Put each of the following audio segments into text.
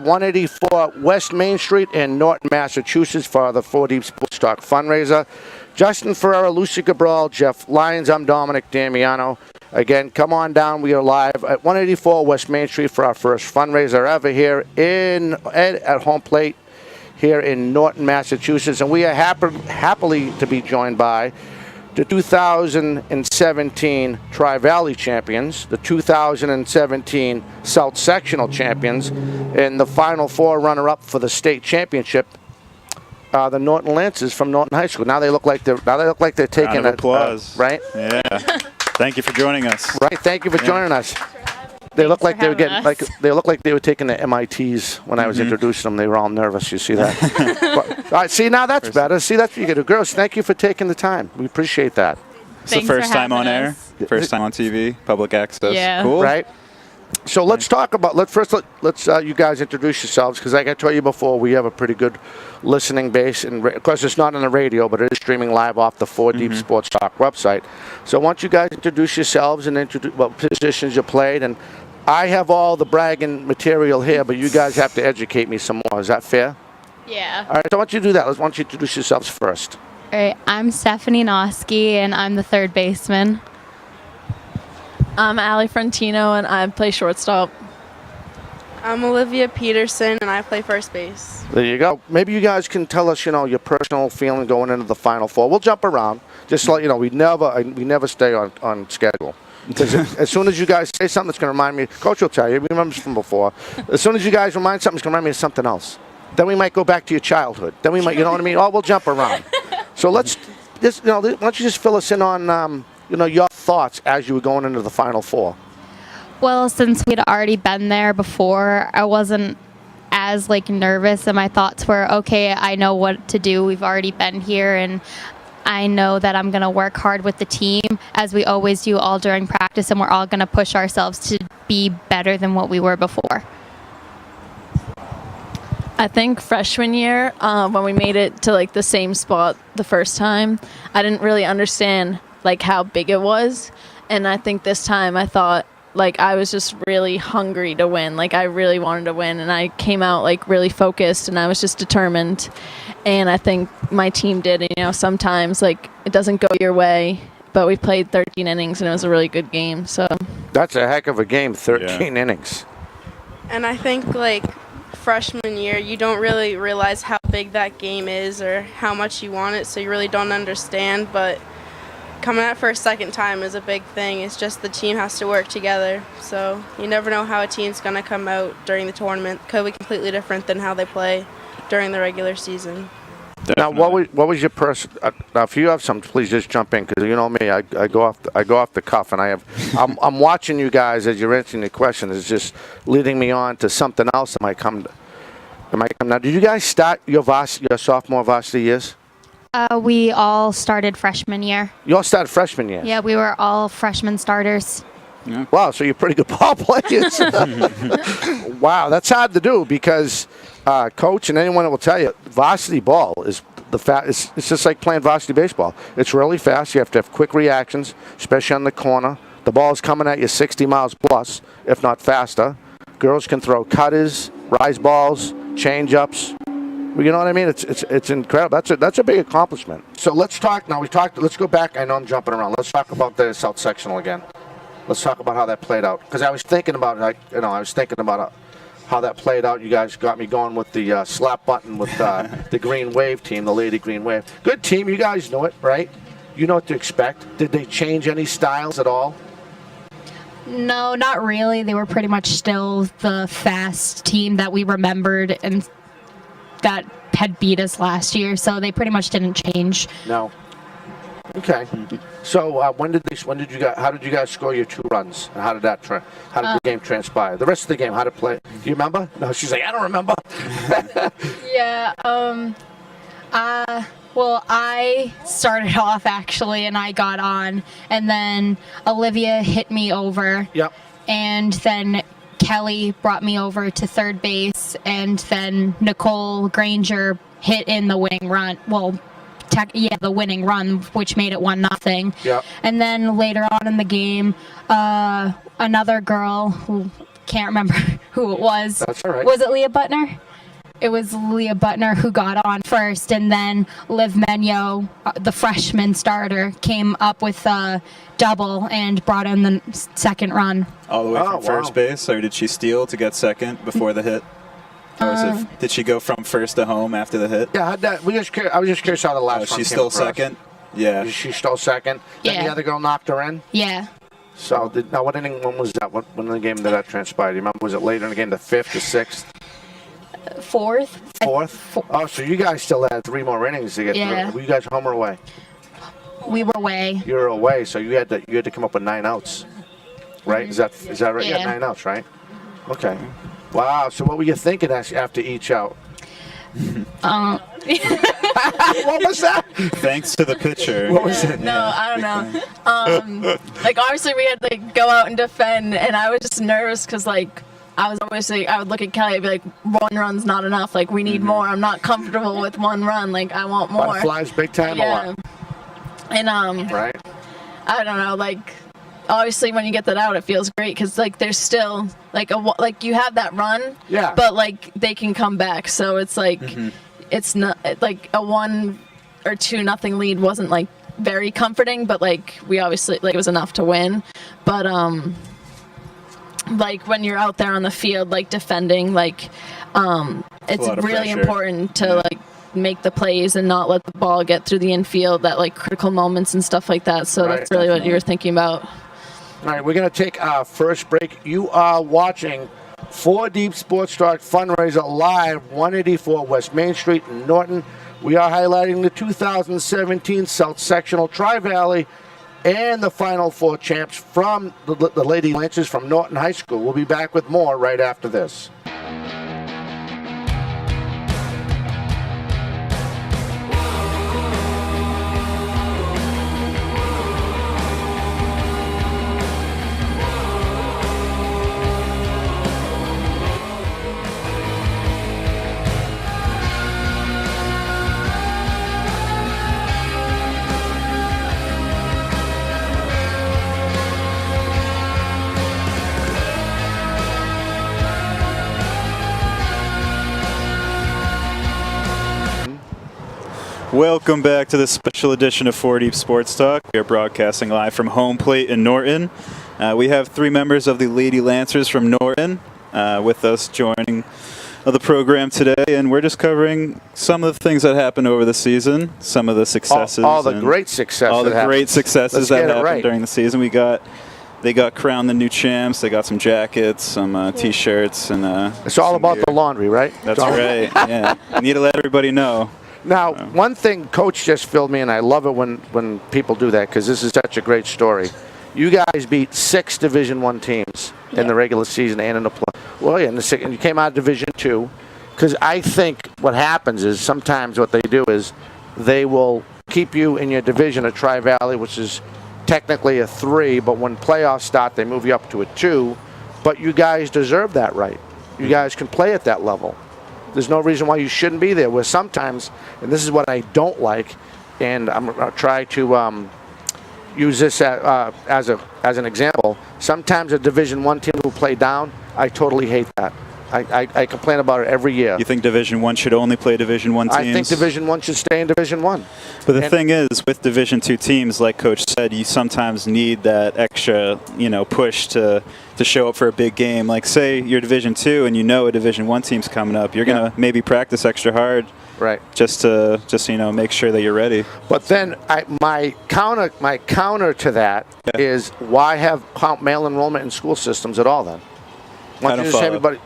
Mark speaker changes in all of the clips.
Speaker 1: 184 West Main Street in Norton, Massachusetts for the 4 Deep Sports Talk fundraiser. Justin Ferreira, Lucy Cabral, Jeff Lyons, I'm Dominic Damiano. Again, come on down. We are live at 184 West Main Street for our first fundraiser ever here at Home Plate here in Norton, Massachusetts. And we are happily to be joined by the 2017 Tri-Valley champions, the 2017 South Sectional champions, and the Final Four runner-up for the state championship, the Norton Lancers from Norton High School. Now they look like they're taking
Speaker 2: round of applause.
Speaker 1: Right?
Speaker 2: Yeah. Thank you for joining us.
Speaker 1: Right. Thank you for joining us. They look like they were getting they look like they were taking the MITs when I was introducing them. They were all nervous. You see that? But, all right. See, now that's better. See, that's what you get. Girls, thank you for taking the time. We appreciate that.
Speaker 2: It's the first time on air, first time on TV, public access.
Speaker 3: Yeah.
Speaker 2: Cool.
Speaker 1: Right. So let's talk about. Let's you guys introduce yourselves, because like I told you before, we have a pretty good listening base, and of course it's not on the radio, but it is streaming live off the 4 Deep Sports Talk website. So why don't you guys introduce yourselves and introduce what positions you played, and I have all the bragging material here, but you guys have to educate me some more. Is that fair?
Speaker 3: Yeah.
Speaker 1: All right. So why don't you do that? Why don't you introduce yourselves first?
Speaker 3: All right. I'm Stephanie Noski, and I'm the third baseman.
Speaker 4: I'm Allie Frontino, and I play shortstop.
Speaker 5: I'm Olivia Peterson, and I play first base.
Speaker 1: There you go. Maybe you guys can tell us, your personal feeling going into the Final Four. We'll jump around. Just to let you know, we never stay on schedule. Because as soon as you guys say something that's going to remind me, Coach will tell you, we remember from before. As soon as you guys remind something, it's going to remind me of something else. Then we might go back to your childhood. Then we might, you know what I mean? Oh, we'll jump around. So let's just, why don't you just fill us in on, your thoughts as you were going into the Final Four?
Speaker 3: Well, since we'd already been there before, I wasn't as nervous, and my thoughts were, okay, I know what to do. We've already been here, and I know that I'm going to work hard with the team, as we always do all during practice, and we're all going to push ourselves to be better than what we were before.
Speaker 4: I think freshman year, when we made it to the same spot the first time, I didn't really understand how big it was, and I think this time I thought I was just really hungry to win. I really wanted to win, and I came out really focused, and I was just determined. And I think my team did. Sometimes it doesn't go your way, but we played 13 innings, and it was a really good game. So
Speaker 1: that's a heck of a game, 13 innings.
Speaker 5: And I think freshman year, you don't really realize how big that game is or how much you want it, so you really don't understand. But coming out for a second time is a big thing. It's just the team has to work together. So you never know how a team's going to come out during the tournament. Could be completely different than how they play during the regular season.
Speaker 1: Definitely. Now, what was your now, if you have some, please just jump in, because you know me, I go off the cuff, and I'm watching you guys as you're answering the question. It's just leading me on to something else that might come. Now, did you guys start your sophomore varsity years?
Speaker 3: We all started freshman year.
Speaker 1: You all started freshman year?
Speaker 3: Yeah, we were all freshman starters.
Speaker 2: Yeah.
Speaker 1: Wow, so you're pretty good ball players. Wow, that's hard to do, because Coach and anyone will tell you, varsity ball is it's just like playing varsity baseball. It's really fast. You have to have quick reactions, especially on the corner. The ball's coming at you 60 miles plus, if not faster. Girls can throw cutters, rise balls, change-ups. You know what I mean? It's incredible. That's a big accomplishment. So let's talk now. Let's go back. I know I'm jumping around. Let's talk about the South Sectional again. Let's talk about how that played out. Because I was thinking about it. How that played out. You guys got me going with the slap button with the Green Wave team, the Lady Green Wave. Good team. You guys know it, right? You know what to expect. Did they change any styles at all?
Speaker 3: No, not really. They were pretty much still the fast team that we remembered and that had beat us last year, so they pretty much didn't change.
Speaker 1: No. Okay. So how did you guys score your 2 runs, and how did the game transpire? The rest of the game, how did it play? Do you remember? No, she's like, I don't remember.
Speaker 3: Yeah. Well, I started off actually, and I got on, and then Olivia hit me over. Yep. And then Kelly brought me over to third base, and then Nicole Granger hit in the winning run. Well, the winning run, which made it 1-0.
Speaker 1: Yep.
Speaker 3: And then later on in the game, another girl who
Speaker 6: can't remember who it was.
Speaker 1: That's all right.
Speaker 6: Was it Leah Butner? It was Leah Butner who got on first, and then Liv Menyo, the freshman starter, came up with a double and brought in the second run.
Speaker 2: All the way from
Speaker 1: wow.
Speaker 2: first base, or did she steal to get second before the hit? Or did she go from first to home after the hit?
Speaker 1: Yeah, I was just curious how the last one
Speaker 2: She
Speaker 1: came
Speaker 2: stole
Speaker 1: across.
Speaker 2: second? Yeah.
Speaker 1: She stole second. Then
Speaker 6: Yeah.
Speaker 1: the other girl knocked her in.
Speaker 6: Yeah.
Speaker 1: So, now what inning, when was that? When in the game did that transpire? Do you remember? Was it later in the game, the 5th, the 6th,
Speaker 6: Fourth?
Speaker 1: 4th? Oh, so you guys still had 3 more innings to get
Speaker 6: Yeah.
Speaker 1: through. Were you guys home or away?
Speaker 6: We were away.
Speaker 1: You were away, so you had to come up with 9 outs, right? Is that right? You had
Speaker 6: Yeah.
Speaker 1: 9 outs, right? Okay. Wow. So what were you thinking after each out? What was that?
Speaker 2: Thanks to the pitcher.
Speaker 1: What was it?
Speaker 4: No, I don't know. Like, obviously, we had to like, go out and defend, and I was just nervous because, like, I was always like, I would look at Kelly and be like, 1 run's not enough. Like, we need more. I'm not comfortable with 1 run. Like, I want more.
Speaker 1: Butterflies big time or
Speaker 4: Yeah.
Speaker 1: what?
Speaker 4: And,
Speaker 1: Right?
Speaker 4: I don't know, like, obviously when you get that out, it feels great because, like, there's still, like, you have that run.
Speaker 1: Yeah.
Speaker 4: But, like, they can come back. So it's like, it's not, like, a 1 or 2 nothing lead wasn't, like, very comforting, but, like, we obviously, like, it was enough to win. But, like, when you're out there on the field, like, defending, like, it's
Speaker 2: lot of
Speaker 4: really
Speaker 2: pressure.
Speaker 4: important to, like, make the plays and not let the ball get through the infield at, like, critical moments and stuff like that. So
Speaker 1: Right.
Speaker 4: that's really what you're thinking about.
Speaker 1: All right, we're going to take our first break. You are watching 4 Deep Sports Talk Fundraiser live, 184 West Main Street in Norton. We are highlighting the 2017 South Sectional Tri-Valley and the Final 4 champs from the Lady Lancers from Norton High School. We'll be back with more right after this.
Speaker 2: Welcome back to this special edition of 4 Deep Sports Talk. We are broadcasting live from home plate in Norton. We have 3 members of the Lady Lancers from Norton with us joining the program today, and we're just covering some of the things that happened over the season, some of the successes.
Speaker 1: All the
Speaker 2: and
Speaker 1: great successes.
Speaker 2: all the great successes that happened
Speaker 1: right.
Speaker 2: during the season. They got crowned the new champs. They got some jackets, some T-shirts, and
Speaker 1: It's all
Speaker 2: some
Speaker 1: about
Speaker 2: gear.
Speaker 1: the laundry, right?
Speaker 2: That's
Speaker 1: It's all-
Speaker 2: right. Yeah, you need to let everybody know.
Speaker 1: Now, one thing Coach just filled me in, I love it when people do that because this is such a great story. You guys beat 6 Division I teams in the regular season and in the play. Well, yeah, and you came out of Division II. Because I think what happens is sometimes what they do is they will keep you in your division of Tri-Valley, which is technically a 3, but when playoffs start, they move you up to a 2. But you guys deserve that right. You guys can play at that level. There's no reason why you shouldn't be there. Where sometimes, and this is what I don't like, and I'm going to try to use this as an example. Sometimes a Division I team will play down. I totally hate that. I complain about it every year.
Speaker 2: You think Division I should only play Division I teams?
Speaker 1: I think Division I should stay in Division I.
Speaker 2: But the thing is, with Division II teams, like Coach said, you sometimes need that extra, push to show up for a big game. Like, say you're Division II and you know a Division I team's coming up, you're gonna maybe practice extra hard,
Speaker 1: right?
Speaker 2: Just to make sure that you're ready.
Speaker 1: But then my counter to that is why have mail enrollment in school systems at all? Then why don't you just have everybody?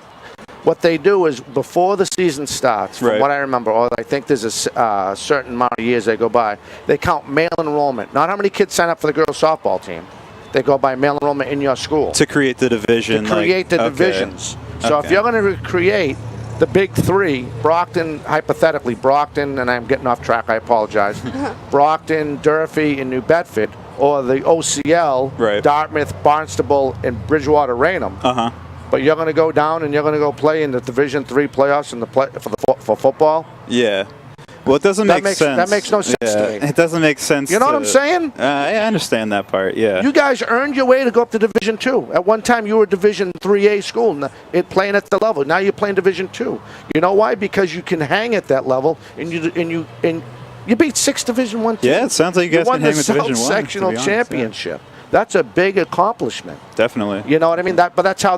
Speaker 1: What they do is before the season starts, from what I remember, or I think there's a certain amount of years they go by, they count mail enrollment, not how many kids sign up for the girls softball team. They go by mail enrollment in your school.
Speaker 2: To create the division.
Speaker 1: To create the divisions. So if you're going to create the big 3, Brockton, hypothetically, Brockton, and I'm getting off track, I apologize, Brockton, Durfee, and New Bedford, or the OCL, Dartmouth, Barnstable, and Bridgewater, Raynham. But you're going to go down and you're going to go play in the Division III playoffs for football?
Speaker 2: Yeah. Well, it doesn't make sense.
Speaker 1: That makes no sense to me.
Speaker 2: It doesn't make sense.
Speaker 1: You know what I'm saying?
Speaker 2: I understand that part, yeah.
Speaker 1: You guys earned your way to go up to Division II. At one time, you were a Division IIIA school, playing at the level. Now you're playing Division II. You know why? Because you can hang at that level, and you beat 6 Division I teams.
Speaker 2: Yeah, it sounds like you guys can hang with Division I.
Speaker 1: You won the South Sectional Championship. That's a big accomplishment.
Speaker 2: Definitely.
Speaker 1: You know what I mean? But that's how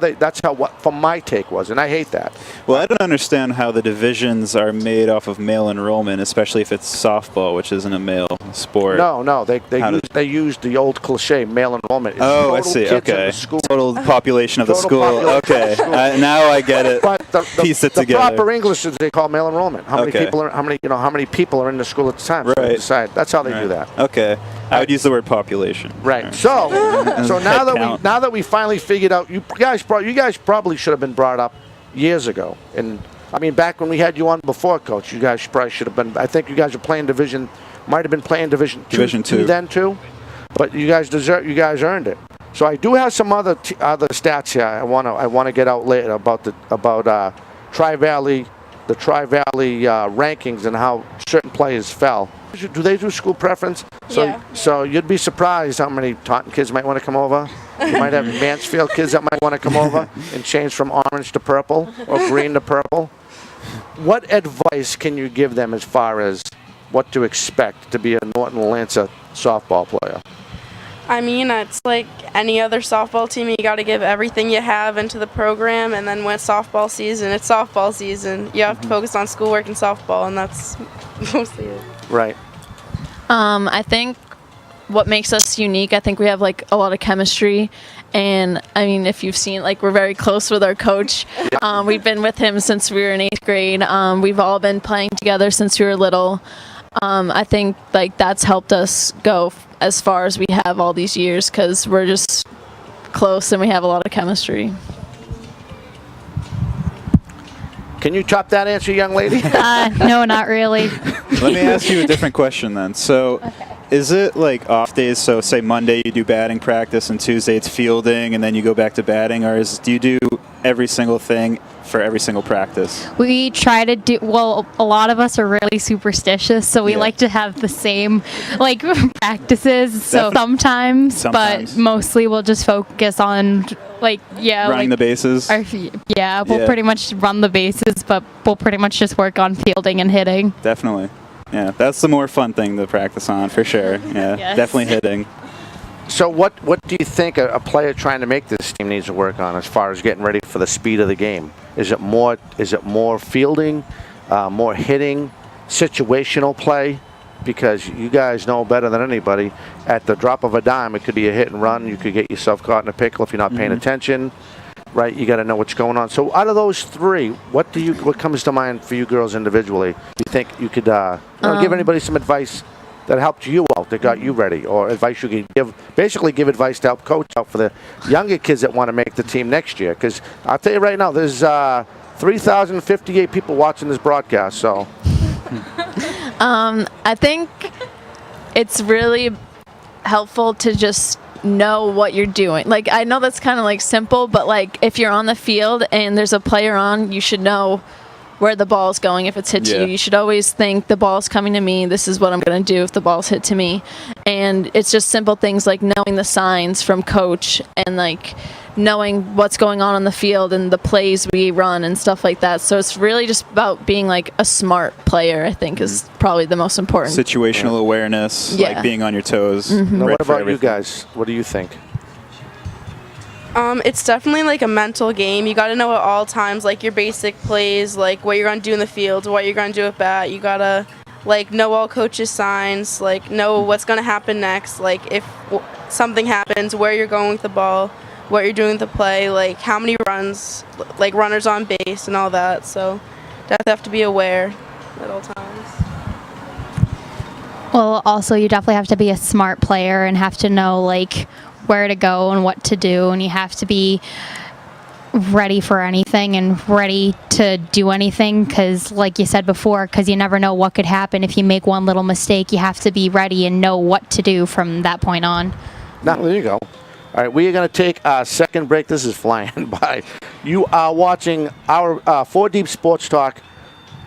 Speaker 1: what from my take was, and I hate that.
Speaker 2: Well, I don't understand how the divisions are made off of male enrollment, especially if it's softball, which isn't a male sport.
Speaker 1: No, they used the old cliche, male enrollment. It's
Speaker 2: I see. Okay. Total population of the school. Okay. Now I get it.
Speaker 1: But
Speaker 2: Piece it
Speaker 1: the
Speaker 2: together.
Speaker 1: proper English is they call male enrollment. How many people are in the school at the time? So they decide. That's how they do that.
Speaker 2: Okay. I would use the word population.
Speaker 1: Right. So now that we finally figured out, you guys probably should have been brought up years ago. And I mean, back when we had you on before, Coach, you guys probably should have been. I think you guys were playing might have been playing Division II then too. But you guys earned it. So I do have some other stats here. I want to get out later about Tri-Valley, the Tri-Valley rankings and how certain players fell. Do they do school preference? So you'd be surprised how many Taunton kids might want to come over. You might have Mansfield kids that might want to come over and change from orange to purple or green to purple. What advice can you give them as far as what to expect to be a Norton Lancer softball player?
Speaker 5: I mean, it's like any other softball team. You got to give everything you have into the program, and then when it's softball season, it's softball season. You have to focus on schoolwork and softball, and that's mostly it.
Speaker 1: Right.
Speaker 4: I think what makes us unique, I think we have like a lot of chemistry, and I mean, if you've seen, like, we're very close with our coach. We've been with him since we were in 8th grade. We've all been playing together since we were little. I think like that's helped us go as far as we have all these years because we're just close and we have a lot of chemistry.
Speaker 1: Can you top that answer, young lady?
Speaker 3: No, not really.
Speaker 2: Let me ask you a different question then. So, is it like off days? So, say Monday you do batting practice and Tuesday it's fielding, and then you go back to batting, or do you do every single thing for every single practice?
Speaker 3: We try to do, well, a lot of us are really superstitious, so we like to have the same, like, practices. So sometimes, but mostly we'll just focus on, like,
Speaker 2: running the bases.
Speaker 3: We'll pretty much run the bases, but we'll pretty much just work on fielding and hitting.
Speaker 2: Definitely. Yeah, that's the more fun thing to practice on, for sure. Yeah, definitely hitting.
Speaker 1: So what do you think a player trying to make this team needs to work on as far as getting ready for the speed of the game? Is it more fielding, more hitting, situational play? Because you guys know better than anybody, at the drop of a dime, it could be a hit and run. You could get yourself caught in a pickle if you're not paying attention, right? You got to know what's going on. So out of those three, what comes to mind for you girls individually? You think you could give anybody some advice that helped you out, that got you ready, or advice you could give advice to help coach out for the younger kids that want to make the team next year? Because I'll tell you right now, there's 3,058 people watching this broadcast, so.
Speaker 4: I think it's really helpful to just know what you're doing. Like, I know that's kind of like simple, but like if you're on the field and there's a player on, you should know where the ball's going. If it's hit to you, you should always think the ball's coming to me. This is what I'm going to do if the ball's hit to me. And it's just simple things like knowing the signs from coach and like knowing what's going on the field and the plays we run and stuff like that. So it's really just about being like a smart player, I think, is probably the most important.
Speaker 2: Situational awareness, like being on your toes.
Speaker 1: Now, what about you guys? What do you think?
Speaker 5: It's definitely like a mental game. You got to know at all times, like your basic plays, like what you're going to do in the field, what you're going to do at bat. You got to like know all coaches' signs, like know what's going to happen next, like if something happens, where you're going with the ball, what you're doing with the play, like how many runs, like runners on base and all that. So definitely have to be aware at all times.
Speaker 3: Well, also you definitely have to be a smart player and have to know like where to go and what to do, and you have to be ready for anything and ready to do anything because, like you said before, because you never know what could happen if you make one little mistake. You have to be ready and know what to do from that point on.
Speaker 1: Now, there you go. All right, we are going to take a second break. This is flying by. You are watching our 4 Deep Sports Talk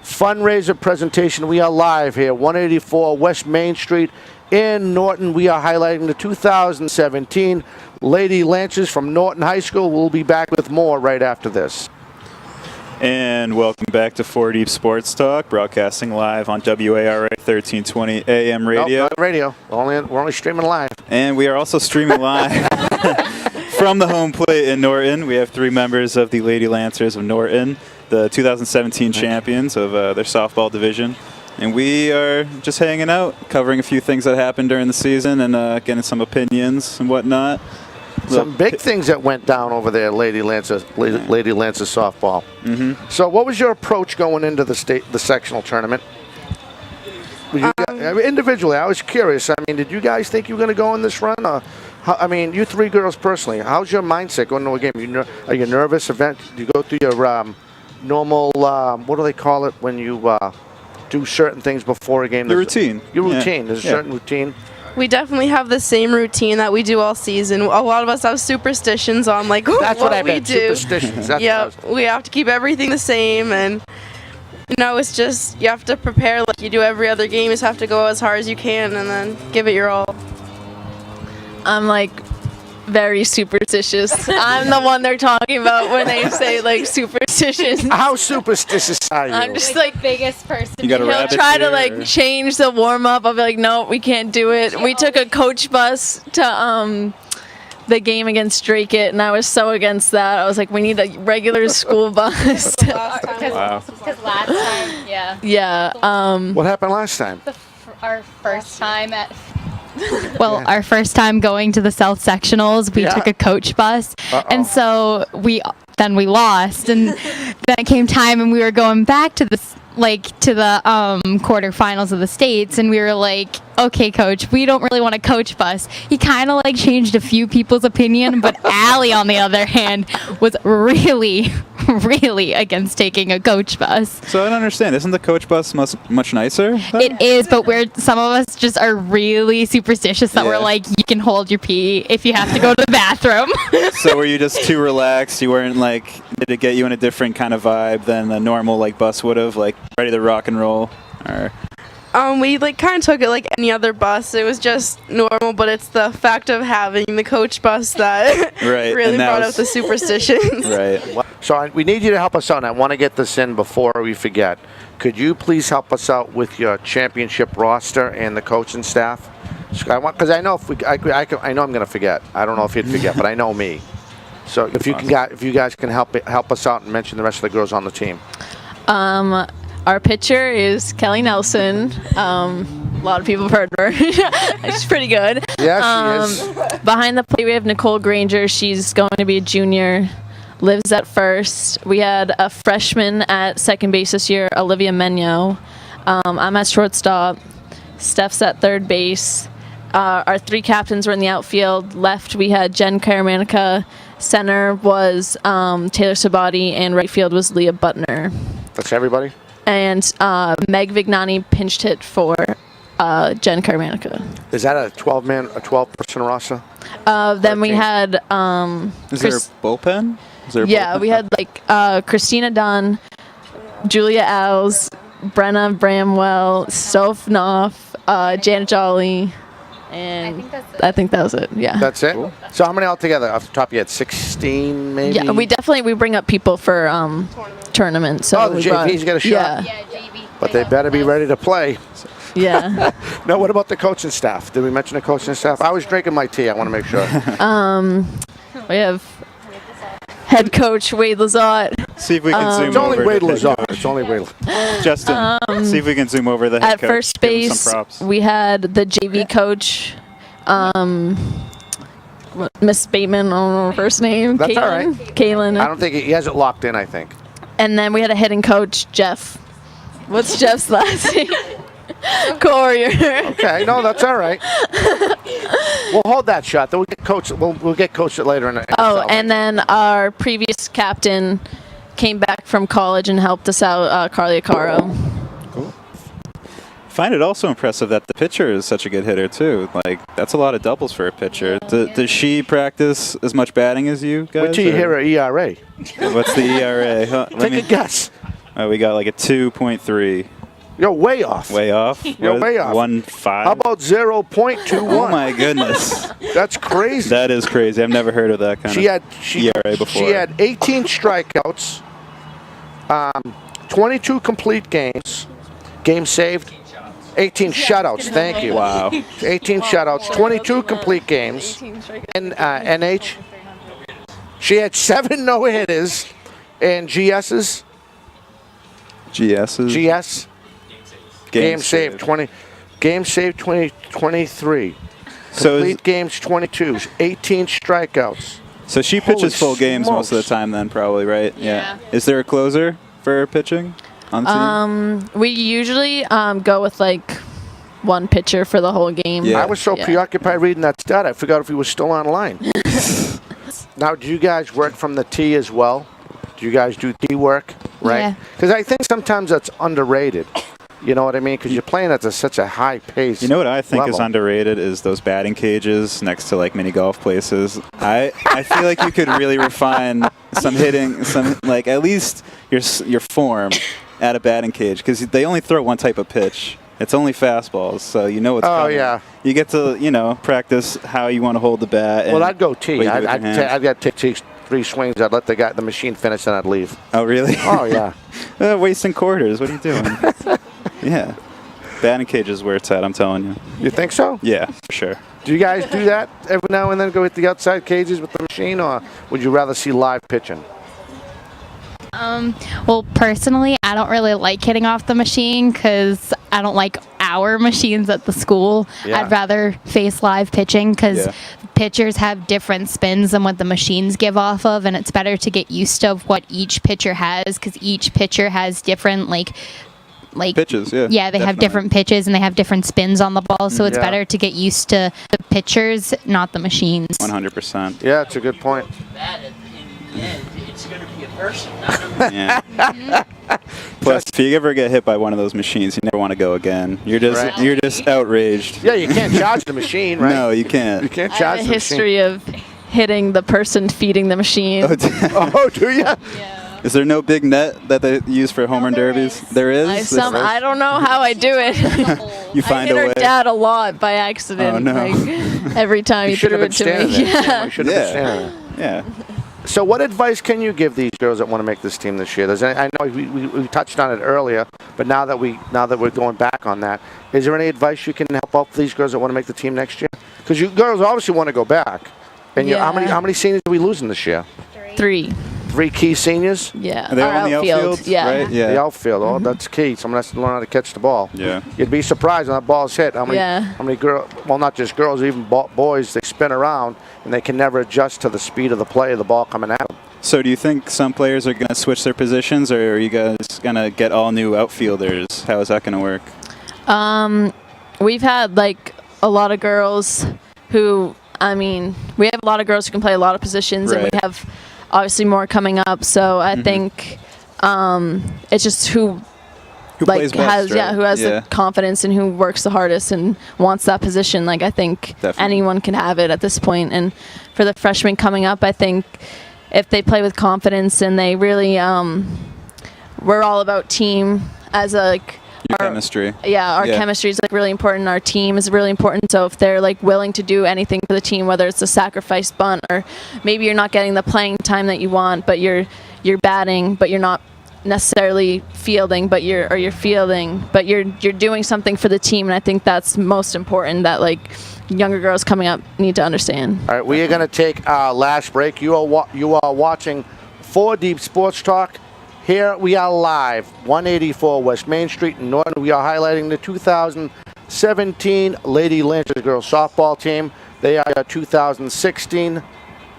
Speaker 1: fundraiser presentation. We are live here, 184 West Main Street in Norton. We are highlighting the 2017 Lady Lancers from Norton High School. We'll be back with more right after this.
Speaker 2: And welcome back to 4 Deep Sports Talk, broadcasting live on WARA 1320 AM radio.
Speaker 1: Nope, not radio. We're only streaming live.
Speaker 2: And we are also streaming live from the home plate in Norton. We have 3 members of the Lady Lancers of Norton, the 2017 champions of their softball division. And we are just hanging out, covering a few things that happened during the season and getting some opinions and whatnot.
Speaker 1: Some big things that went down over there, Lady Lancer softball.
Speaker 2: Mm-hmm.
Speaker 1: So what was your approach going into the sectional tournament? Individually, I was curious. I mean, did you guys think you were going to go on this run? You 3 girls personally, how's your mindset going into a game? Are you nervous? Do you go through your normal, what do they call it when you do certain things before a game?
Speaker 2: The routine.
Speaker 1: Your routine. There's a certain routine.
Speaker 5: We definitely have the same routine that we do all season. A lot of us have superstitions on
Speaker 1: That's what I
Speaker 5: we
Speaker 1: meant.
Speaker 5: do.
Speaker 1: Superstitions.
Speaker 5: We have to keep everything the same, and it's just you have to prepare like you do every other game. You just have to go as hard as you can and then give it your all.
Speaker 4: I'm very superstitious. I'm the one they're talking about when they say superstitions.
Speaker 1: How superstitious are you?
Speaker 4: I'm just
Speaker 3: biggest person.
Speaker 2: You got a
Speaker 4: He'll
Speaker 2: rabbit
Speaker 4: try
Speaker 2: here,
Speaker 4: to change the warm up. I'll be like, no, we can't do it. We took a coach bus to the game against Drake-It, and I was so against that. I was like, we need a regular school bus.
Speaker 2: Wow.
Speaker 3: Because last time, yeah.
Speaker 4: Yeah.
Speaker 1: What happened last time?
Speaker 3: Our first time our first time going to the South Sectionals, we took a coach bus. And so we lost, and then it came time and we were going back to the quarterfinals of the states, and we were like, okay, coach, we don't really want a coach bus. He kind of changed a few people's opinion, but Allie, on the other hand, was really, really against taking a coach bus.
Speaker 2: So I don't understand. Isn't the coach bus much nicer?
Speaker 3: It is, but some of us just are really superstitious that we're like, you can hold your pee if you have to go to the bathroom.
Speaker 2: So were you just too relaxed? You weren't did it get you in a different kind of vibe than a normal bus would have, ready to rock and roll? Or
Speaker 5: We kind of took it like any other bus. It was just normal, but it's the fact of having the coach bus that really brought up the superstitions.
Speaker 2: Right.
Speaker 1: So we need you to help us out, and I want to get this in before we forget. Could you please help us out with your championship roster and the coaching staff? Because I know I know I'm going to forget. I don't know if you'd forget, but I know me. So if you guys can help us out and mention the rest of the girls on the team.
Speaker 4: Our pitcher is Kelly Nelson. A lot of people have heard of her. She's pretty good.
Speaker 1: Yeah, she is.
Speaker 4: Behind the plate, we have Nicole Granger. She's going to be a junior. Lives at first. We had a freshman at second base this year, Olivia Menyo. I'm at shortstop. Steph's at third base. Our 3 captains were in the outfield. Left, we had Jen Karamanica. Center was Taylor Sabati, and right field was Leah Butner.
Speaker 1: That's everybody?
Speaker 4: And Meg Vignani pinched hit for Jen Karamanica.
Speaker 1: Is that a 12-person roster?
Speaker 4: Then we had...
Speaker 2: Is there a bullpen?
Speaker 4: We had Christina Dunn, Julia Owls, Brenna Bramwell, Soph Knopf, Janet Jolly, and I think that was it. Yeah.
Speaker 1: That's it? Cool. So how many altogether? Off the top of your head, 16 maybe?
Speaker 4: Yeah, we bring up people for tournaments. So
Speaker 1: the JV's got a shot?
Speaker 3: Yeah, JV.
Speaker 1: But they better be ready to play.
Speaker 4: Yeah.
Speaker 1: Now, what about the coaching staff? Did we mention the coaching staff? I was drinking my tea. I want to make sure.
Speaker 4: We have head coach Wade Lazat.
Speaker 2: See if we can zoom
Speaker 1: it's
Speaker 2: over.
Speaker 1: Only Wade Lazat. It's only Wade.
Speaker 2: Justin, see if we can zoom over the head
Speaker 4: At
Speaker 2: coach.
Speaker 4: first
Speaker 2: Give him
Speaker 4: base,
Speaker 2: some props.
Speaker 4: we had the JV coach, Miss Bateman, I don't know her first name.
Speaker 1: That's all right.
Speaker 4: Kaylin.
Speaker 1: I don't think he has it locked in, I think.
Speaker 4: And then we had a hitting coach, Jeff. What's Jeff's last name? Courier.
Speaker 1: Okay, no, that's all right. We'll hold that shot. Then we'll get coached later in the
Speaker 4: And then our previous captain came back from college and helped us out, Carly Acaro.
Speaker 2: Cool. Find it also impressive that the pitcher is such a good hitter too. That's a lot of doubles for a pitcher. Does she practice as much batting as you guys?
Speaker 1: Wait till you hear her ERA.
Speaker 2: What's the ERA? Huh?
Speaker 1: Take a guess.
Speaker 2: We got like a 2.3.
Speaker 1: You're way off.
Speaker 2: Way off?
Speaker 1: You're way off.
Speaker 2: 1.5?
Speaker 1: How about 0.21?
Speaker 2: Oh, my goodness.
Speaker 1: That's crazy.
Speaker 2: That is crazy. I've never heard of that kind of ERA before.
Speaker 1: She had 18 strikeouts, 22 complete games, games saved, 18 shutouts. Thank you.
Speaker 2: Wow.
Speaker 1: 18 shutouts, 22 complete games. And NH, she had 7 no-hitters and GSs. GS. Game saved 20. Game saved 23. Complete games 22. 18 strikeouts.
Speaker 2: So she pitches full games most of the time then, probably, right?
Speaker 3: Yeah.
Speaker 2: Is there a closer for pitching on the team?
Speaker 4: We usually go with like one pitcher for the whole game.
Speaker 2: Yeah.
Speaker 1: I was so preoccupied reading that stat, I forgot if he was still online. Now, do you guys work from the tee as well? Do you guys do tee work? Right?
Speaker 3: Yeah.
Speaker 1: Because I think sometimes that's underrated. You know what I mean? Because you're playing at such a high pace.
Speaker 2: You know what I think is
Speaker 1: level.
Speaker 2: underrated is those batting cages next to like mini golf places. I feel like you could really refine some hitting, like at least your form at a batting cage, because they only throw one type of pitch. It's only fastballs, so you know what's coming.
Speaker 1: Yeah.
Speaker 2: You get to practice how you want to hold the bat.
Speaker 1: Well, I'd go tee.
Speaker 2: what you do with your hands.
Speaker 1: I'd got to take 3 swings. I'd let the machine finish, and I'd leave.
Speaker 2: Oh, really?
Speaker 1: Oh, yeah.
Speaker 2: Wasting quarters. What are you doing? Yeah. Batting cage is where it's at, I'm telling you.
Speaker 1: You think so?
Speaker 2: Yeah, for sure.
Speaker 1: Do you guys do that every now and then, go hit the outside cages with the machine, or would you rather see live pitching?
Speaker 3: Well, personally, I don't really like hitting off the machine because I don't like our machines at the school.
Speaker 1: Yeah.
Speaker 3: I'd rather face live pitching because
Speaker 2: Yeah.
Speaker 3: pitchers have different spins than what the machines give off of, and it's better to get used to what each pitcher has because each pitcher has different like
Speaker 2: Pitches, yeah.
Speaker 3: Yeah, they have different pitches and they have different spins on the ball, so it's
Speaker 1: Yeah.
Speaker 3: better to get used to the pitchers, not the machines.
Speaker 2: 100%.
Speaker 1: Yeah, it's a good point.
Speaker 7: That in the end, it's going to be a person, not a
Speaker 2: Yeah. Plus, if you ever get hit by one of those machines, you never want to go again. You're just outraged.
Speaker 1: Yeah, you can't charge the machine, right?
Speaker 2: No, you can't.
Speaker 1: You can't
Speaker 4: I
Speaker 1: charge
Speaker 4: have a
Speaker 1: the
Speaker 4: history of hitting the person feeding the machine.
Speaker 1: machine. Oh, do you?
Speaker 2: Is there no big net that they use for home run derbies? There is?
Speaker 4: I don't know how I do it.
Speaker 2: You
Speaker 4: I
Speaker 2: find
Speaker 4: hit
Speaker 2: a
Speaker 4: her
Speaker 2: way.
Speaker 4: dad a lot by accident.
Speaker 2: Oh, no.
Speaker 4: Like, every time
Speaker 1: You
Speaker 4: he
Speaker 1: should
Speaker 4: threw
Speaker 1: have
Speaker 4: it
Speaker 1: been
Speaker 4: to me.
Speaker 1: standing there.
Speaker 4: Yeah.
Speaker 1: You should have been standing there.
Speaker 2: Yeah.
Speaker 1: So what advice can you give these girls that want to make this team this year? I know we touched on it earlier, but now that we're going back on that, is there any advice you can help out these girls that want to make the team next year? Because you girls obviously want to go back. And
Speaker 4: Yeah.
Speaker 1: how many seniors are we losing this year?
Speaker 4: 3.
Speaker 1: 3 key seniors?
Speaker 4: Yeah.
Speaker 2: Are they
Speaker 4: Our
Speaker 2: all in the outfield?
Speaker 4: Yeah.
Speaker 2: Right? Yeah.
Speaker 1: The outfield. Oh, that's key. Someone has to learn how to catch the ball.
Speaker 2: Yeah.
Speaker 1: You'd be surprised when that ball's hit. How many girls? Well, not just girls, even boys. They spin around and they can never adjust to the speed of the play of the ball coming at them.
Speaker 2: So do you think some players are going to switch their positions, or are you guys going to get all new outfielders? How is that going to work?
Speaker 4: We've had like a lot of girls who, we have a lot of girls who can play a lot of positions, and we
Speaker 2: Right.
Speaker 4: have obviously more coming up. So I think it's just who
Speaker 2: plays best, right?
Speaker 4: who has the confidence and who works the hardest and wants that position. Like, I think
Speaker 2: Definitely.
Speaker 4: anyone can have it at this point. And for the freshmen coming up, I think if they play with confidence and they really, we're all about team as a
Speaker 2: Your chemistry.
Speaker 4: our
Speaker 2: Yeah.
Speaker 4: chemistry is like really important. Our team is really important. So if they're like willing to do anything for the team, whether it's a sacrifice bunt or maybe you're not getting the playing time that you want, but you're batting, but you're not necessarily fielding, but you're fielding, but you're doing something for the team. And I think that's most important that like younger girls coming up need to understand.
Speaker 1: All right, we are going to take our last break. You are watching 4 Deep Sports Talk. Here we are live, 184 West Main Street in Norton. We are highlighting the 2017 Lady Lancers girls softball team. They are your 2016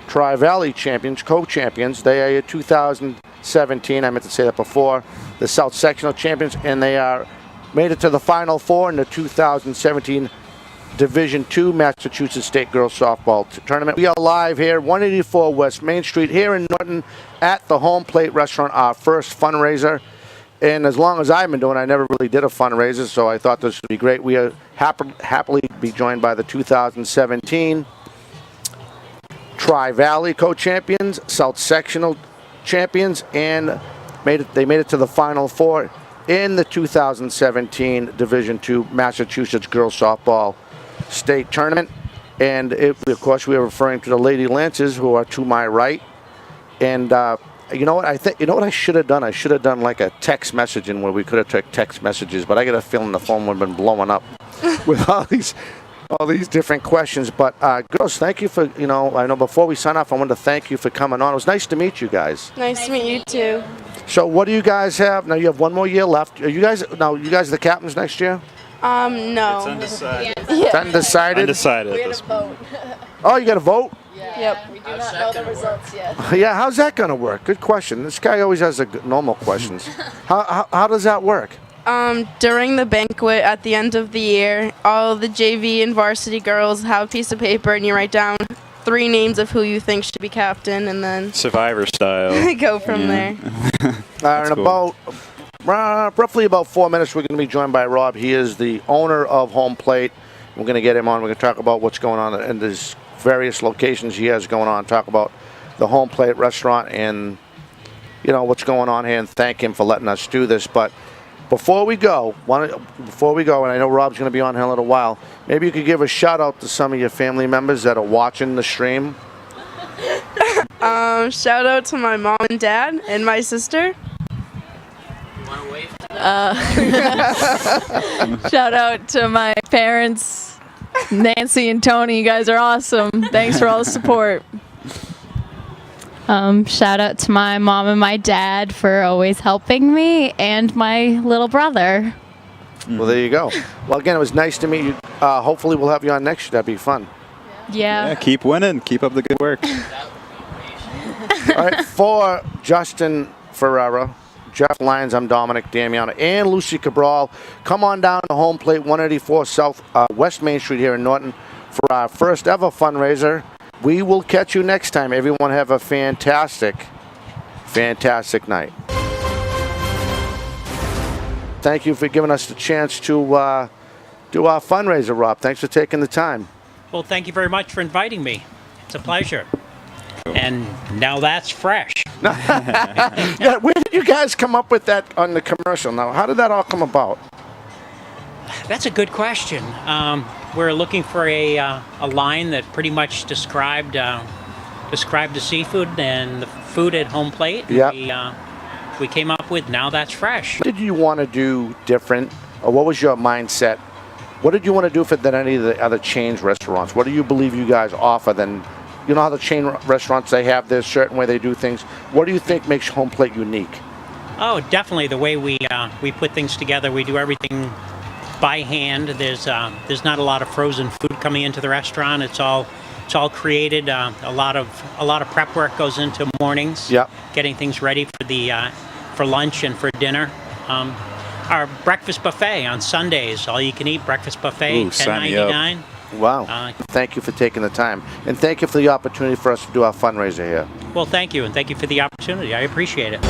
Speaker 1: Tri-Valley champions, co-champions. They are your 2017, I meant to say that before, the South Sectional champions, and they are made it to the Final Four in the 2017 Division II Massachusetts State Girls Softball Tournament. We are live here, 184 West Main Street, here in Norton at the Home Plate Restaurant, our first fundraiser. And as long as I've been doing it, I never really did a fundraiser, so I thought this would be great. We are happily be joined by the 2017 Tri-Valley co-champions, South Sectional champions, and They made it to the Final Four in the 2017 Division II Massachusetts Girls Softball State Tournament. And of course, we are referring to the Lady Lancers, who are to my right. And you know what? You know what I should have done? I should have done like a text messaging where we could have took text messages. But I got a feeling the phone would have been blowing up with all these different questions. But girls, thank you for, I know before we sign off, I wanted to thank you for coming on. It was nice to meet you guys.
Speaker 5: Nice to meet you too.
Speaker 1: So what do you guys have? Now you have one more year left. Are you guys the captains next year?
Speaker 5: No.
Speaker 2: It's undecided.
Speaker 1: It's undecided?
Speaker 2: Undecided
Speaker 4: We
Speaker 2: at
Speaker 4: had
Speaker 2: this
Speaker 4: a
Speaker 2: point.
Speaker 4: vote.
Speaker 1: Oh, you got to vote?
Speaker 5: Yep.
Speaker 4: We do not know the results yet.
Speaker 1: Yeah, how's that going to work? Good question. This guy always has the normal questions. How does that work?
Speaker 5: During the banquet at the end of the year, all the JV and varsity girls have a piece of paper and you write down 3 names of who you think should be captain and then
Speaker 2: Survivor style.
Speaker 5: go from there.
Speaker 1: In
Speaker 2: cool.
Speaker 1: roughly about 4 minutes, we're going to be joined by Rob. He is the owner of Home Plate. We're going to get him on. We're going to talk about what's going on in these various locations he has going on. Talk about the Home Plate restaurant and what's going on here, and thank him for letting us do this. But before we go, and I know Rob's going to be on here in a little while, maybe you could give a shout out to some of your family members that are watching the stream.
Speaker 5: Shout out to my mom and dad and my sister.
Speaker 4: Shout out to my parents, Nancy and Tony. You guys are awesome. Thanks for all the support.
Speaker 3: Shout out to my mom and my dad for always helping me, and my little brother.
Speaker 1: Well, there you go. Well, again, it was nice to meet you. Hopefully, we'll have you on next year. That'd be fun.
Speaker 3: Yeah.
Speaker 2: Yeah, keep winning. Keep up the good work.
Speaker 1: All right, for Justin Ferreira, Jeff Lyons, I'm Dominic Damiano, and Lucy Cabral. Come on down to Home Plate, 184 South West Main Street here in Norton for our first ever fundraiser. We will catch you next time. Everyone have a fantastic night. Thank you for giving us the chance to do our fundraiser, Rob. Thanks for taking the time.
Speaker 8: Well, thank you very much for inviting me. It's a pleasure. And now that's fresh.
Speaker 1: Yeah, where did you guys come up with that on the commercial? Now, how did that all come about?
Speaker 8: That's a good question. We're looking for a line that pretty much described the seafood and the food at Home Plate.
Speaker 1: Yep.
Speaker 8: We came up with Now That's Fresh.
Speaker 1: What did you want to do different, or what was your mindset? What did you want to do than any of the other chains restaurants? What do you believe you guys offer than, how the chain restaurants, they have their certain way they do things. What do you think makes Home Plate unique?
Speaker 8: Oh, definitely the way we put things together. We do everything by hand. There's not a lot of frozen food coming into the restaurant. It's all created. A lot of prep work goes into mornings.
Speaker 1: Yep.
Speaker 8: Getting things ready for lunch and for dinner. Our breakfast buffet on Sundays, all you can eat breakfast buffet,
Speaker 2: Ooh, sign me up.
Speaker 8: $10.99.
Speaker 1: Wow. Thank you for taking the time. And thank you for the opportunity for us to do our fundraiser here.
Speaker 8: Well, thank you, and thank you for the opportunity. I appreciate it.